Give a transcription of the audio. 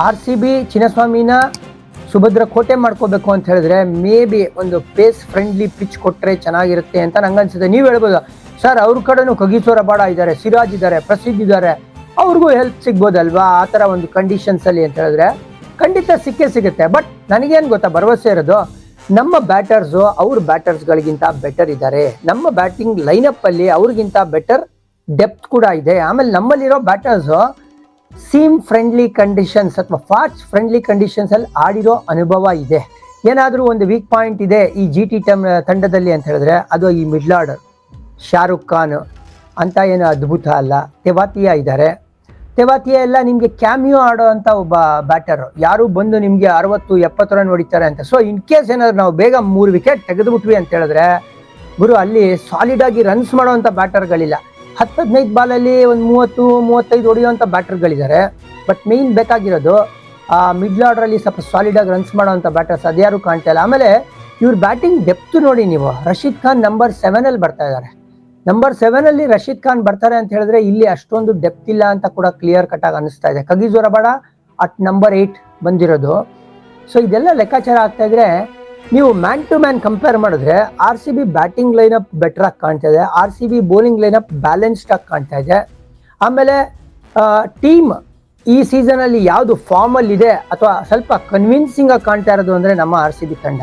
RCB ಚಿನ್ನಸ್ವಾಮಿನ ಸುಭದ್ರ ಕೋಟೆ ಮಾಡ್ಕೋಬೇಕು ಅಂತ ಹೇಳಿದ್ರೆ ಮೇ ಬಿ ಒಂದು ಪೇಸ್ ಫ್ರೆಂಡ್ಲಿ ಪಿಚ್ ಕೊಟ್ಟರೆ ಚೆನ್ನಾಗಿರುತ್ತೆ ಅಂತ ನಂಗನ್ಸುತ್ತೆ. ನೀವು ಹೇಳ್ಬೋದು ಸರ್ ಅವ್ರ ಕಡೆನೂ ಕಗಿಸೋ ರಬಾಡ ಇದ್ದಾರೆ, ಸಿರಾಜ್ ಇದ್ದಾರೆ, ಪ್ರಸಿದ್ಧ ಇದ್ದಾರೆ, ಅವ್ರಿಗೂ ಹೆಲ್ಪ್ ಸಿಗ್ಬೋದಲ್ವಾ ಆ ಥರ ಒಂದು ಕಂಡೀಷನ್ಸಲ್ಲಿ ಅಂತ ಹೇಳಿದ್ರೆ ಖಂಡಿತ ಸಿಕ್ಕೇ ಸಿಗುತ್ತೆ. ಬಟ್ ನನಗೇನು ಗೊತ್ತಾ ಭರವಸೆ ಇರೋದು, ನಮ್ಮ ಬ್ಯಾಟರ್ಸು ಅವ್ರ ಬ್ಯಾಟರ್ಸ್ಗಳಿಗಿಂತ ಬೆಟರ್ ಇದ್ದಾರೆ. ನಮ್ಮ ಬ್ಯಾಟಿಂಗ್ ಲೈನಪ್ಪಲ್ಲಿ ಅವ್ರಿಗಿಂತ ಬೆಟರ್ ಡೆಪ್ತ್ ಕೂಡ ಇದೆ. ಆಮೇಲೆ ನಮ್ಮಲ್ಲಿರೋ ಬ್ಯಾಟರ್ಸು ಸೀಮ್ ಫ್ರೆಂಡ್ಲಿ ಕಂಡೀಷನ್ಸ್ ಅಥವಾ ಫಾಸ್ಟ್ ಫ್ರೆಂಡ್ಲಿ ಕಂಡೀಷನ್ಸಲ್ಲಿ ಆಡಿರೋ ಅನುಭವ ಇದೆ. ಏನಾದರೂ ಒಂದು ವೀಕ್ ಪಾಯಿಂಟ್ ಇದೆ ಈ GT ತಂಡದಲ್ಲಿ ಅಂತ ಹೇಳಿದ್ರೆ ಅದು ಈ ಮಿಡ್ಲ್ ಆರ್ಡರ್. ಶಾರುಖ್ ಖಾನ್ ಅಂತ ಏನು ಅದ್ಭುತ ಅಲ್ಲ, ತೆವಾತಿಯಾ ಇದ್ದಾರೆ. ತೆವಾತಿಯಾ ಎಲ್ಲ ನಿಮಗೆ ಕ್ಯಾಮಿಯೋ ಆಡೋ ಅಂತ ಒಬ್ಬ ಬ್ಯಾಟರು, ಯಾರು ಬಂದು ನಿಮಗೆ 60-70 ರನ್ ಹೊಡಿತಾರೆ ಅಂತ. ಸೊ ಇನ್ ಕೇಸ್ ಏನಾದ್ರು ನಾವು ಬೇಗ 3 ವಿಕೆಟ್ ತೆಗೆದುಬಿಟ್ವಿ ಅಂತ ಹೇಳಿದ್ರೆ ಗುರು ಅಲ್ಲಿ ಸಾಲಿಡ್ ಆಗಿ ರನ್ಸ್ ಮಾಡೋವಂಥ ಬ್ಯಾಟರ್ಗಳಿಲ್ಲ. 10-15 ಬಾಲಲ್ಲಿ ಒಂದು 30-35 ಹೊಡೆಯುವಂಥ ಬ್ಯಾಟರ್ಗಳಿದ್ದಾರೆ. ಬಟ್ ಮೇಯ್ನ್ ಬೇಕಾಗಿರೋದು ಮಿಡ್ಲ್ ಆರ್ಡ್ರಲ್ಲಿ ಸ್ವಲ್ಪ ಸಾಲಿಡಾಗಿ ರನ್ಸ್ ಮಾಡೋವಂಥ ಬ್ಯಾಟರ್ಸ್ ಅದ್ಯಾರು ಕಾಣ್ತಾ ಇಲ್ಲ. ಆಮೇಲೆ ಇವ್ರ ಬ್ಯಾಟಿಂಗ್ ಡೆಪ್ತ್ ನೋಡಿ ನೀವು, ರಶೀದ್ ಖಾನ್ ನಂಬರ್ 7 ಬರ್ತಾ ಇದ್ದಾರೆ. ನಂಬರ್ 7 ರಶೀದ್ ಖಾನ್ ಬರ್ತಾರೆ ಅಂತ ಹೇಳಿದ್ರೆ ಇಲ್ಲಿ ಅಷ್ಟೊಂದು ಡೆಪ್ತ್ ಇಲ್ಲ ಅಂತ ಕೂಡ ಕ್ಲಿಯರ್ ಕಟ್ ಆಗಿ ಅನಿಸ್ತಾ ಇದೆ. ಕಗಿಸೋ ರಬಾಡ ಅಟ್ ನಂಬರ್ 8 ಬಂದಿರೋದು. ಸೊ ಇದೆಲ್ಲ ಲೆಕ್ಕಾಚಾರ ಆಗ್ತಾ ಇದ್ರೆ ನೀವು ಮ್ಯಾನ್ ಟು ಮ್ಯಾನ್ ಕಂಪೇರ್ ಮಾಡಿದ್ರೆ RCB ಬ್ಯಾಟಿಂಗ್ ಲೈನಪ್ ಬೆಟರ್ ಆಗಿ ಕಾಣ್ತಾ ಇದೆ, RCB ಬೌಲಿಂಗ್ ಲೈನಪ್ ಬ್ಯಾಲೆನ್ಸ್ಡ್ ಆಗಿ ಕಾಣ್ತಾ ಇದೆ. ಆಮೇಲೆ ಟೀಮ್ ಈ ಸೀಸನ್ ಅಲ್ಲಿ ಯಾವುದು ಫಾರ್ಮ್ ಅಲ್ಲಿ ಇದೆ ಅಥವಾ ಸ್ವಲ್ಪ ಕನ್ವಿನ್ಸಿಂಗ್ ಆಗಿ ಕಾಣ್ತಾ ಇರೋದು ಅಂದ್ರೆ ನಮ್ಮ RCB ತಂಡ.